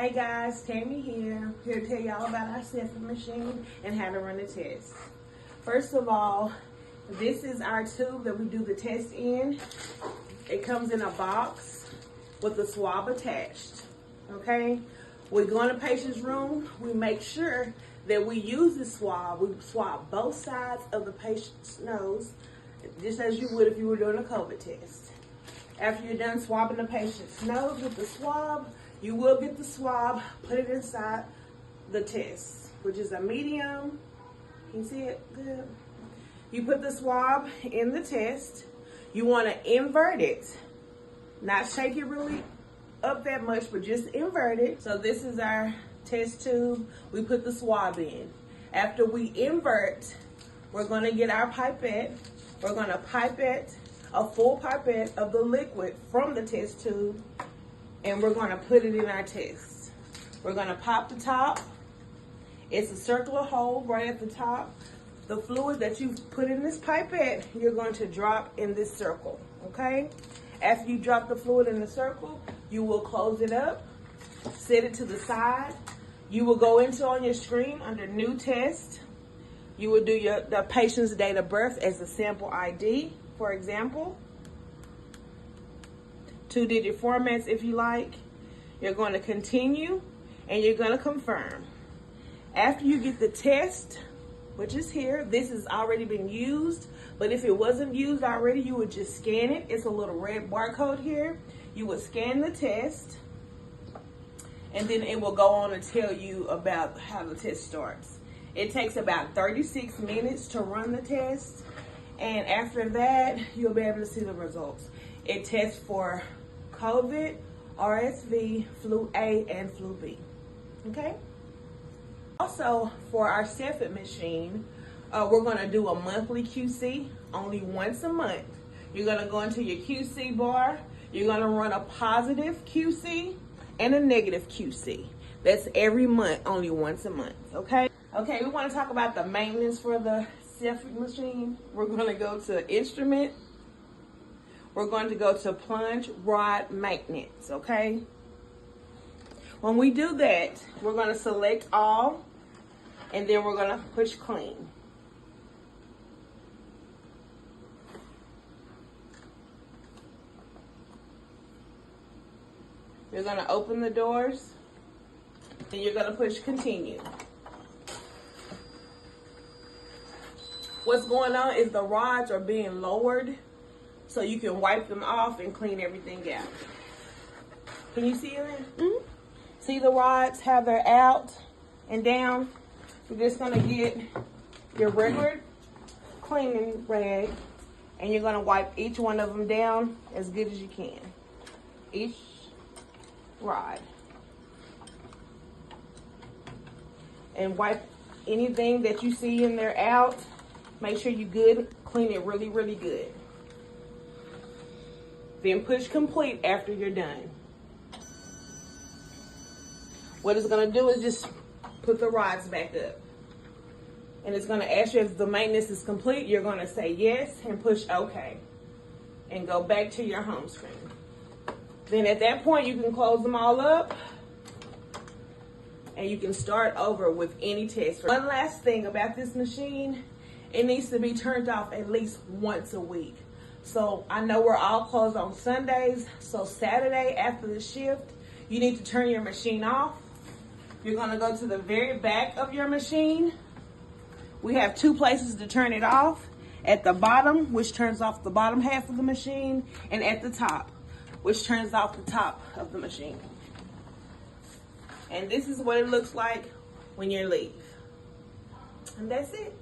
Hey guys, Tammy here to tell y'all about our Cepheid machine and how to run the test. First of all, this is our tube that we do the test in. It comes in a box with a swab attached, okay? We go in the patient's room, we make sure that we use the swab. We swab both sides of the patient's nose, just as you would if you were doing a COVID test. After you're done swabbing the patient's nose with the swab, you will get the swab, put it inside the test, which is a medium. Can you see it good? You put the swab in the test. You want to invert it, not shake it really up that much, but just invert it. So this is our test tube. We put the swab in. After we invert, we're going to get our pipette. We're going to pipette a full pipette of the liquid from the test tube, and we're going to put it in our test. We're going to pop the top. It's a circular hole right at the top. The fluid that you put in this pipette, you're going to drop in this circle, okay? After you drop the fluid in the circle, you will close it up, set it to the side. You will go into on your screen under new test. You will do the patient's date of birth as a sample ID, for example. 2-digit formats if you like. You're going to continue and you're going to confirm. After you get the test, which is here, this has already been used, but if it wasn't used already, you would just scan it. It's a little red barcode here. You would scan the test, and then it will go on to tell you about how the test starts. It takes about 36 minutes to run the test, and after that, you'll be able to see the results. It tests for COVID, RSV, flu A, and flu B, okay? Also, for our Cepheid machine, we're gonna do a monthly QC, only once a month. You're gonna go into your QC bar, you're gonna run a positive QC and a negative QC. That's every month, only once a month, okay? Okay, we wanna talk about the maintenance for the Cepheid machine. We're gonna go to instrument. We're going to go to plunge rod maintenance, okay? When we do that, we're gonna select all, and then we're gonna push clean. You're gonna open the doors, and you're gonna push continue. What's going on is the rods are being lowered so you can wipe them off and clean everything out. Can you see it? Mm-hmm. See the rods, how they're out and down? You're just gonna get your regular cleaning rag and you're gonna wipe each one of them down as good as you can. Each rod. And wipe anything that you see in there out. Make sure you clean it really, really good. Then push complete after you're done. What it's gonna do is just put the rods back up. And it's gonna ask you if the maintenance is complete. You're gonna say yes and push OK. And go back to your home screen. Then at that point, you can close them all up. And you can start over with any test. One last thing about this machine, it needs to be turned off at least once a week. So I know we're all closed on Sundays, so Saturday after the shift, you need to turn your machine off. You're gonna go to the very back of your machine. We have 2 places to turn it off. At the bottom, which turns off the bottom half of the machine, and at the top, which turns off the top of the machine. And this is what it looks like when you leave. And that's it.